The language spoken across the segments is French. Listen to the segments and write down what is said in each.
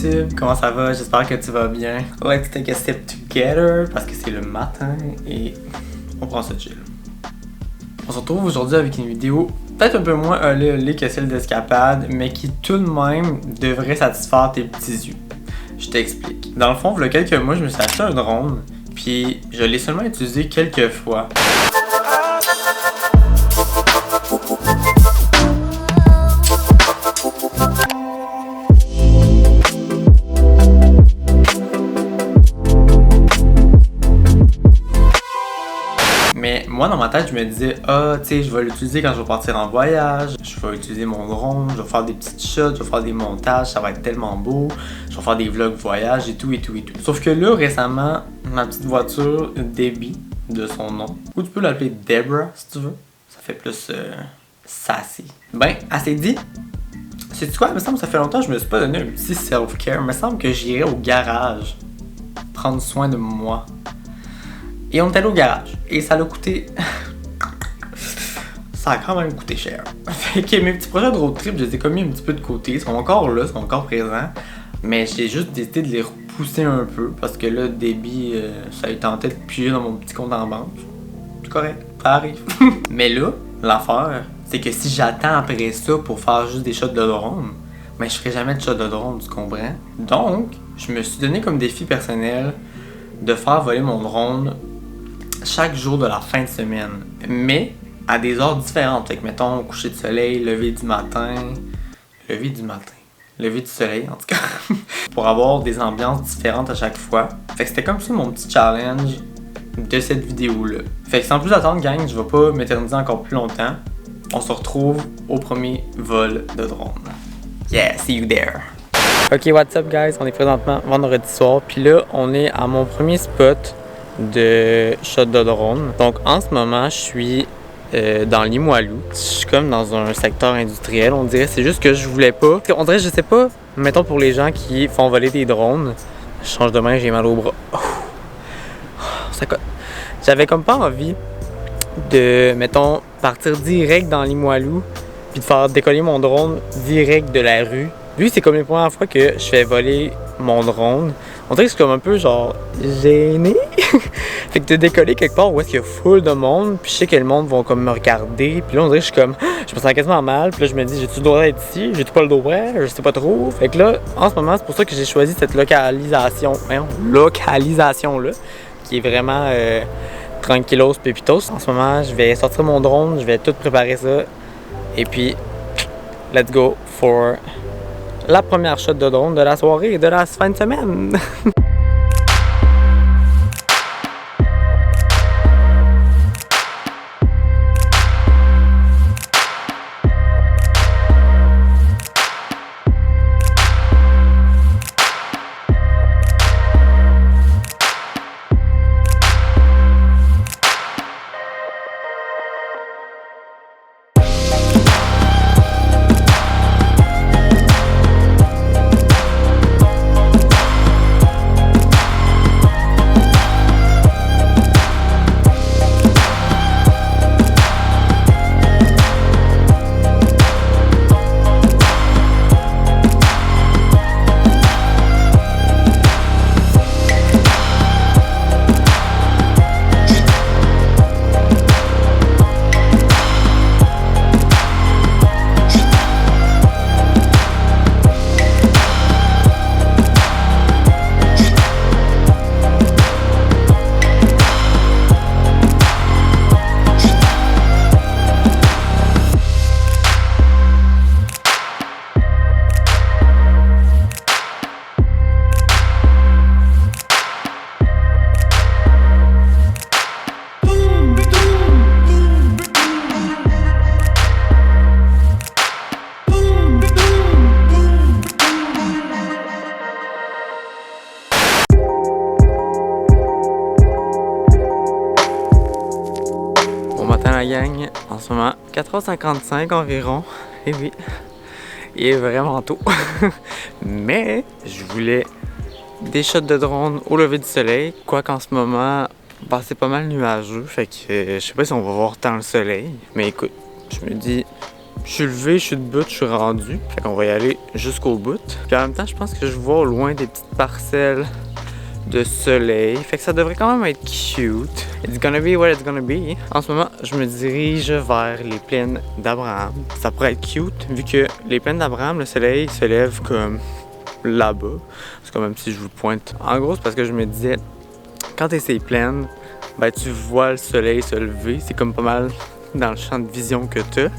YouTube, comment ça va? J'espère que tu vas bien. Let's take a step together parce que c'est le matin et on prend ça chill. On se retrouve aujourd'hui avec une vidéo peut-être un peu moins olé que celle d'Escapade, mais qui tout de même devrait satisfaire tes petits yeux. Je t'explique. Dans le fond, il y a quelques mois, je me suis acheté un drone, puis je l'ai seulement utilisé quelques fois. Mais moi, dans ma tête, je me disais, tu sais, je vais l'utiliser quand je vais partir en voyage, je vais utiliser mon drone, je vais faire des petites shots, je vais faire des montages, ça va être tellement beau, je vais faire des vlogs voyage et tout. Sauf que là, récemment, ma petite voiture, Debbie, de son nom, ou tu peux l'appeler Debra si tu veux, ça fait plus sassy. Ben, elle s'est dit, sais-tu quoi, il me semble que ça fait longtemps que je me suis pas donné un petit self-care, il me semble que j'irais au garage prendre soin de moi. Et on est allé au garage. Et ça l'a coûté... ça a quand même coûté cher. Fait que mes petits projets de road trip, je les ai commis un petit peu de côté. Ils sont encore là, ils sont encore présents. Mais j'ai juste décidé de les repousser un peu. Parce que là, Debbie, ça lui tentait de piger dans mon petit compte en banque. C'est correct, ça arrive. Mais là, l'affaire, c'est que si j'attends après ça pour faire juste des shots de drone, ben je ferai jamais de shots de drone, tu comprends? Donc, je me suis donné comme défi personnel de faire voler mon drone chaque jour de la fin de semaine, mais à des heures différentes. Fait que mettons coucher de soleil, lever du soleil en tout cas, pour avoir des ambiances différentes à chaque fois. Fait que c'était comme ça mon petit challenge de cette vidéo-là. Fait que sans plus attendre, gang, je vais pas m'éterniser encore plus longtemps. On se retrouve au premier vol de drone. Yeah, see you there! Ok, what's up guys? On est présentement vendredi soir, puis là, on est à mon premier spot de shot de drone. Donc en ce moment, je suis dans Limoilou. Je suis comme dans un secteur industriel, on dirait. C'est juste que je voulais pas. On dirait, je sais pas, mettons pour les gens qui font voler des drones. Je change de main, j'ai mal au bras. Ça cote. J'avais comme pas envie de, mettons, partir direct dans Limoilou puis de faire décoller mon drone direct de la rue. Vu que c'est comme la première fois que je fais voler mon drone, on dirait que c'est comme un peu genre gêné. Fait que de décoller quelque part où est-ce qu'il y a full de monde, puis je sais que le monde va comme me regarder, puis là on dirait que je suis comme, je me sens quasiment mal, puis là je me dis, j'ai-tu le droit d'être ici, j'ai-tu pas le droit, je sais pas trop. Fait que là, en ce moment, c'est pour ça que j'ai choisi cette localisation là, qui est vraiment tranquillos pépitos. En ce moment, je vais sortir mon drone, je vais tout préparer ça, et puis let's go for la première shot de drone de la soirée et de la fin de semaine. La gang, en ce moment 4h55 environ, et oui, il est vraiment tôt. Mais je voulais des shots de drone au lever du soleil, quoi qu'en ce moment, bah, c'est pas mal nuageux, fait que je sais pas si on va voir tant le soleil, mais écoute, je me dis Je suis levé, je suis debout, je suis rendu. Fait qu'on va y aller jusqu'au bout. Puis en même temps, je pense que je vois au loin des petites parcelles de soleil. Fait que ça devrait quand même être cute. It's gonna be what it's gonna be. En ce moment, je me dirige vers les plaines d'Abraham. Ça pourrait être cute, vu que les plaines d'Abraham, le soleil se lève comme là-bas. C'est comme même si je vous pointe. En gros, c'est parce que je me disais, quand t'es ces plaines, ben tu vois le soleil se lever. C'est comme pas mal dans le champ de vision que t'as.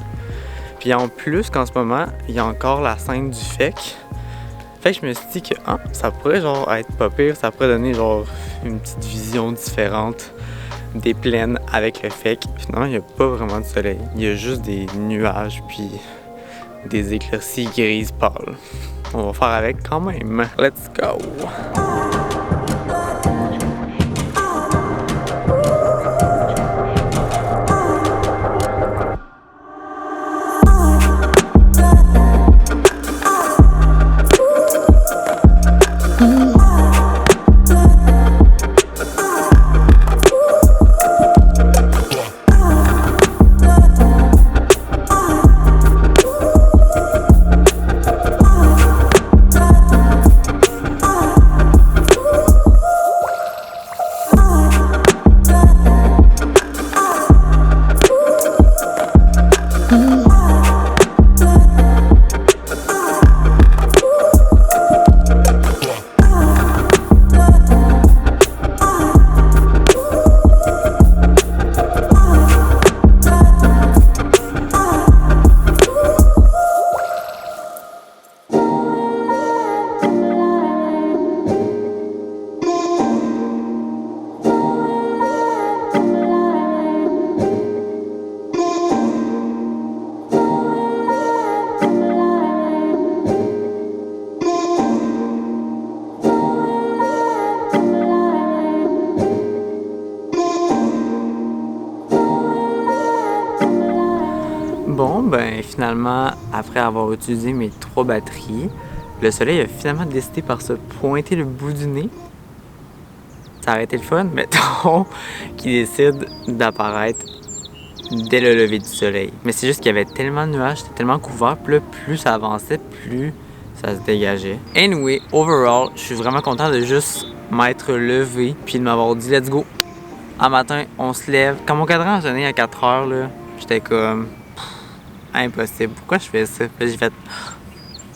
Puis en plus qu'en ce moment, il y a encore la scène du FEC. Fait que je me suis dit que ça pourrait genre être pas pire, ça pourrait donner genre une petite vision différente des plaines avec le FEC. Finalement, il n'y a pas vraiment de soleil. Il y a juste des nuages puis des éclaircies grises pâles. On va faire avec quand même. Let's go! Bon, ben finalement, après avoir utilisé mes 3 batteries, le soleil a finalement décidé par se pointer le bout du nez. Ça aurait été le fun, mettons, qu'il décide d'apparaître dès le lever du soleil. Mais c'est juste qu'il y avait tellement de nuages, c'était tellement couvert, puis là, plus ça avançait, plus ça se dégageait. Anyway, overall, je suis vraiment content de juste m'être levé, puis de m'avoir dit « let's go ». Un matin, on se lève. Quand mon cadran a sonné à 4 heures, là, j'étais comme... impossible. Pourquoi je fais ça? Puis j'ai fait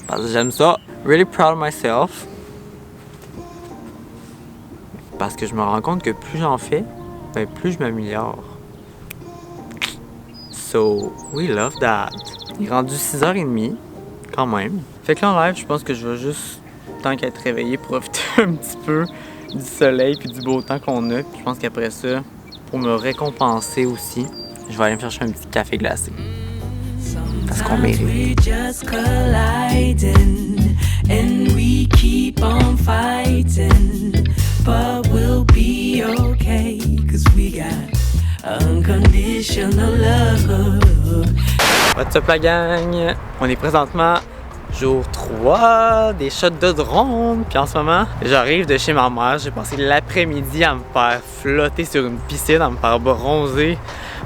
parce que j'aime ça. Really proud of myself. Parce que je me rends compte que plus j'en fais, ben plus je m'améliore. So, we love that. Il est rendu 6h30, quand même. Fait que là en live, je pense que je vais juste, tant qu'à être réveillé, profiter un petit peu du soleil puis du beau temps qu'on a. Puis je pense qu'après ça, pour me récompenser aussi, je vais aller me chercher un petit café glacé. Parce qu'on mérite. And we keep on fighting, but we'll be okay, 'cause we got unconditional love. What's up la gang? On est présentement jour 3 des shots de drone. Puis en ce moment, j'arrive de chez ma mère. J'ai passé l'après-midi à me faire flotter sur une piscine, à me faire bronzer.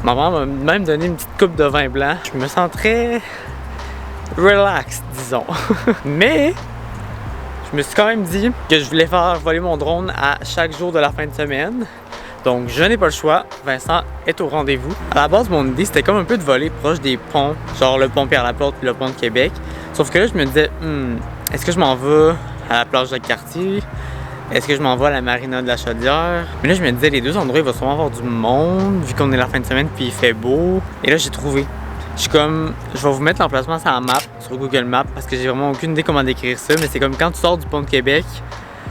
Ma mère m'a même donné une petite coupe de vin blanc. Je me sens très relax, disons. Mais je me suis quand même dit que je voulais faire voler mon drone à chaque jour de la fin de semaine. Donc je n'ai pas le choix. Vincent est au rendez-vous. À la base, mon idée, c'était comme un peu de voler proche des ponts, genre le pont Pierre-Laporte puis le pont de Québec. Sauf que là, je me disais, est-ce que je m'en vais à la plage de Cartier? Est-ce que je m'en vais à la marina de la Chaudière? Mais là, je me disais, les deux endroits, il va sûrement avoir du monde, vu qu'on est la fin de semaine puis il fait beau. Et là, j'ai trouvé. Je suis comme, je vais vous mettre l'emplacement sur la map, sur Google Maps, parce que j'ai vraiment aucune idée comment décrire ça. Mais c'est comme quand tu sors du pont de Québec,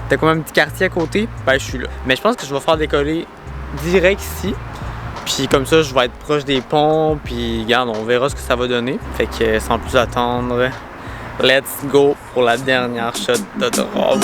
t'as comme un petit quartier à côté, ben je suis là. Mais je pense que je vais faire décoller direct ici. Puis comme ça, je vais être proche des ponts, puis regarde, on verra ce que ça va donner. Fait que sans plus attendre, let's go pour la dernière shot de drone.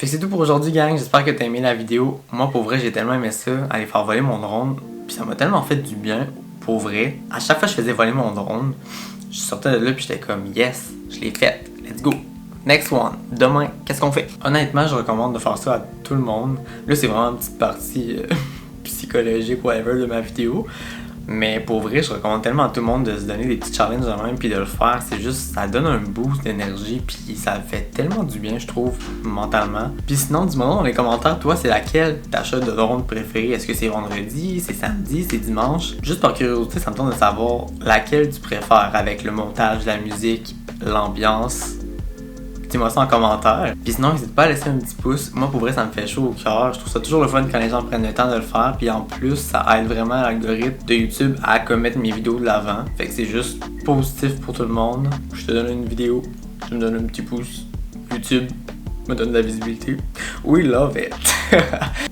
Fait que c'est tout pour aujourd'hui, gang. J'espère que t'as aimé la vidéo. Moi, pour vrai, j'ai tellement aimé ça, aller faire voler mon drone. Puis ça m'a tellement fait du bien, pour vrai. À chaque fois que je faisais voler mon drone, je sortais de là puis j'étais comme yes, je l'ai fait, let's go. Next one. Demain, qu'est-ce qu'on fait? Honnêtement, je recommande de faire ça à tout le monde. Là, c'est vraiment une petite partie psychologique, whatever, de ma vidéo. Mais pour vrai, je recommande tellement à tout le monde de se donner des petits challenges de même puis de le faire. C'est juste, ça donne un boost d'énergie puis ça fait tellement du bien, je trouve, mentalement. Puis sinon, dis-moi dans les commentaires, toi, c'est laquelle t'achètes de drone préféré? Est-ce que c'est vendredi, c'est samedi, c'est dimanche? Juste par curiosité, ça me tente de savoir laquelle tu préfères avec le montage, la musique, l'ambiance. Dis-moi ça en commentaire. Puis sinon, n'hésite pas à laisser un petit pouce. Moi, pour vrai, ça me fait chaud au cœur. Je trouve ça toujours le fun quand les gens prennent le temps de le faire. Puis en plus, ça aide vraiment l'algorithme de YouTube à commettre mes vidéos de l'avant. Fait que c'est juste positif pour tout le monde. Je te donne une vidéo, tu me donnes un petit pouce. YouTube me donne de la visibilité. We love it!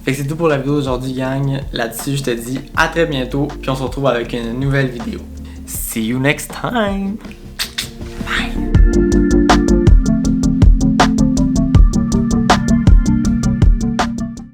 Fait que c'est tout pour la vidéo d'aujourd'hui, gang. Là-dessus, je te dis à très bientôt. Puis on se retrouve avec une nouvelle vidéo. See you next time! Bye!